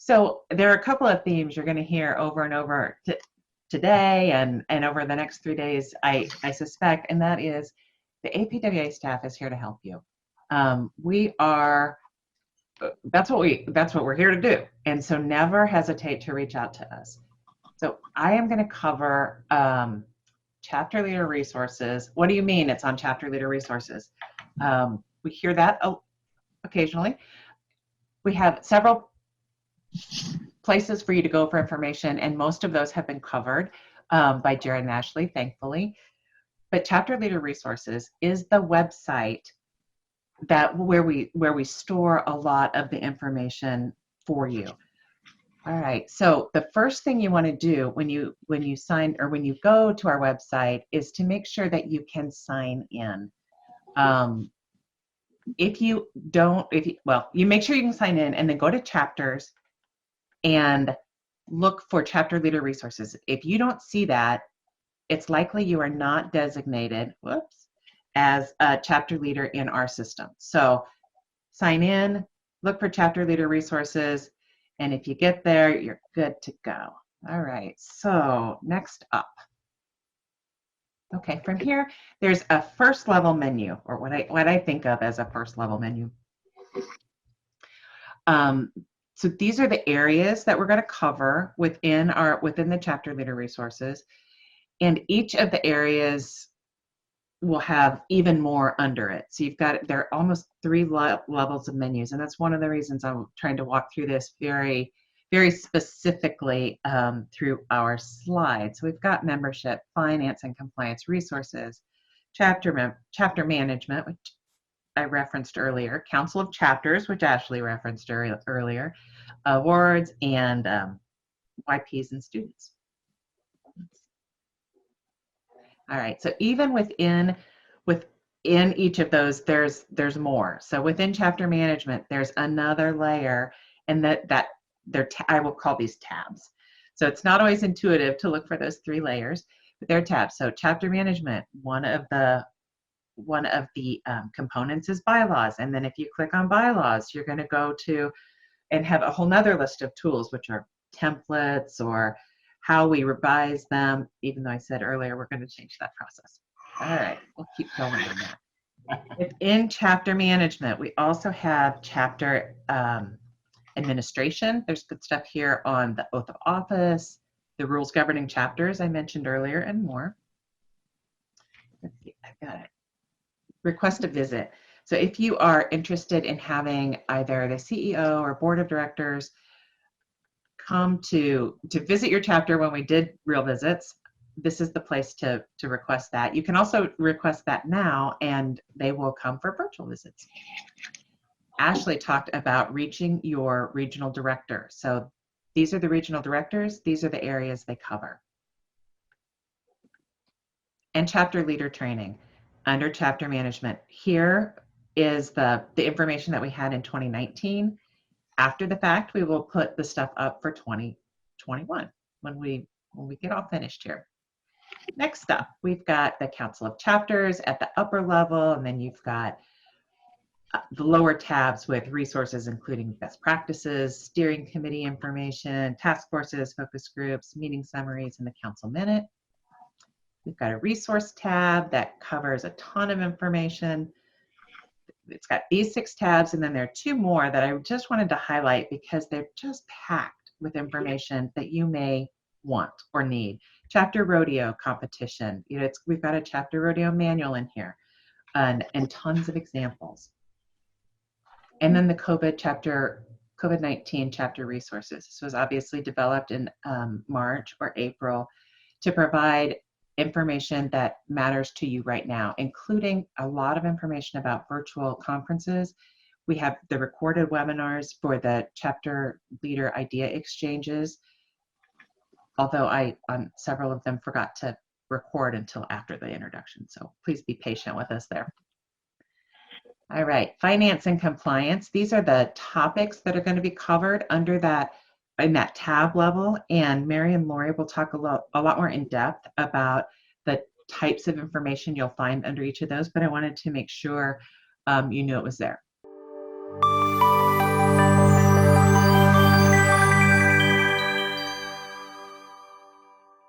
So there are a couple of themes you're going to hear over and over today and over the next 3 days, I suspect, and that is the APWA staff is here to help you. That's what we're here to do. And so never hesitate to reach out to us. So I am going to cover chapter leader resources. What do you mean it's on chapter leader resources? We hear that occasionally. We have several places for you to go for information, and most of those have been covered by Jared and Ashley, thankfully. But chapter leader resources is the website where we store a lot of the information for you. All right, so the first thing you want to do when you sign or when you go to our website is to make sure that you can sign in. You make sure you can sign in and then go to chapters and look for chapter leader resources. If you don't see that, it's likely you are not designated, as a chapter leader in our system. So sign in, look for chapter leader resources, and if you get there, you're good to go. All right, so next up. Okay, from here, there's a first level menu, or what I think of as a first level menu. So these are the areas that we're going to cover within the chapter leader resources, and each of the areas will have even more under it. So there are almost 3 levels of menus, and that's one of the reasons I'm trying to walk through this very, very specifically through our slides. So we've got membership, finance and compliance resources, chapter management, which I referenced earlier, Council of Chapters, which Ashley referenced earlier, awards, and YPs and students. All right, so even within each of those, there's more. So within chapter management, there's another layer, and I will call these tabs. So it's not always intuitive to look for those 3 layers, but they're tabs. So chapter management, one of the components is bylaws, and then if you click on bylaws, you're going to go to and have a whole nother list of tools, which are templates or how we revise them, even though I said earlier we're going to change that process. All right, we'll keep going on that. Within chapter management, we also have chapter administration. There's good stuff here on the oath of office, the rules governing chapters I mentioned earlier, and more. Let's see, I got it. Request a visit. So if you are interested in having either the CEO or board of directors come to visit your chapter when we did real visits, this is the place to request that. You can also request that now, and they will come for virtual visits. Ashley talked about reaching your regional director. So these are the regional directors. These are the areas they cover. And chapter leader training under chapter management. Here is the information that we had in 2019. After the fact, we will put the stuff up for 2021 when we get all finished here. Next up, we've got the Council of Chapters at the upper level, and then you've got the lower tabs with resources including best practices, steering committee information, task forces, focus groups, meeting summaries, and the council minute. We've got a resource tab that covers a ton of information. It's got these 6 tabs, and then there are 2 more that I just wanted to highlight because they're just packed with information that you may want or need. Chapter rodeo competition. We've got a chapter rodeo manual in here, and tons of examples. And then the COVID-19 chapter resources. This was obviously developed in March or April to provide information that matters to you right now, including a lot of information about virtual conferences. We have the recorded webinars for the chapter leader idea exchanges, although I, on several of them, forgot to record until after the introduction. So please be patient with us there. All right, finance and compliance. These are the topics that are going to be covered under that in that tab level, and Mary and Lori will talk a lot more in depth about the types of information you'll find under each of those, but I wanted to make sure you knew it was there.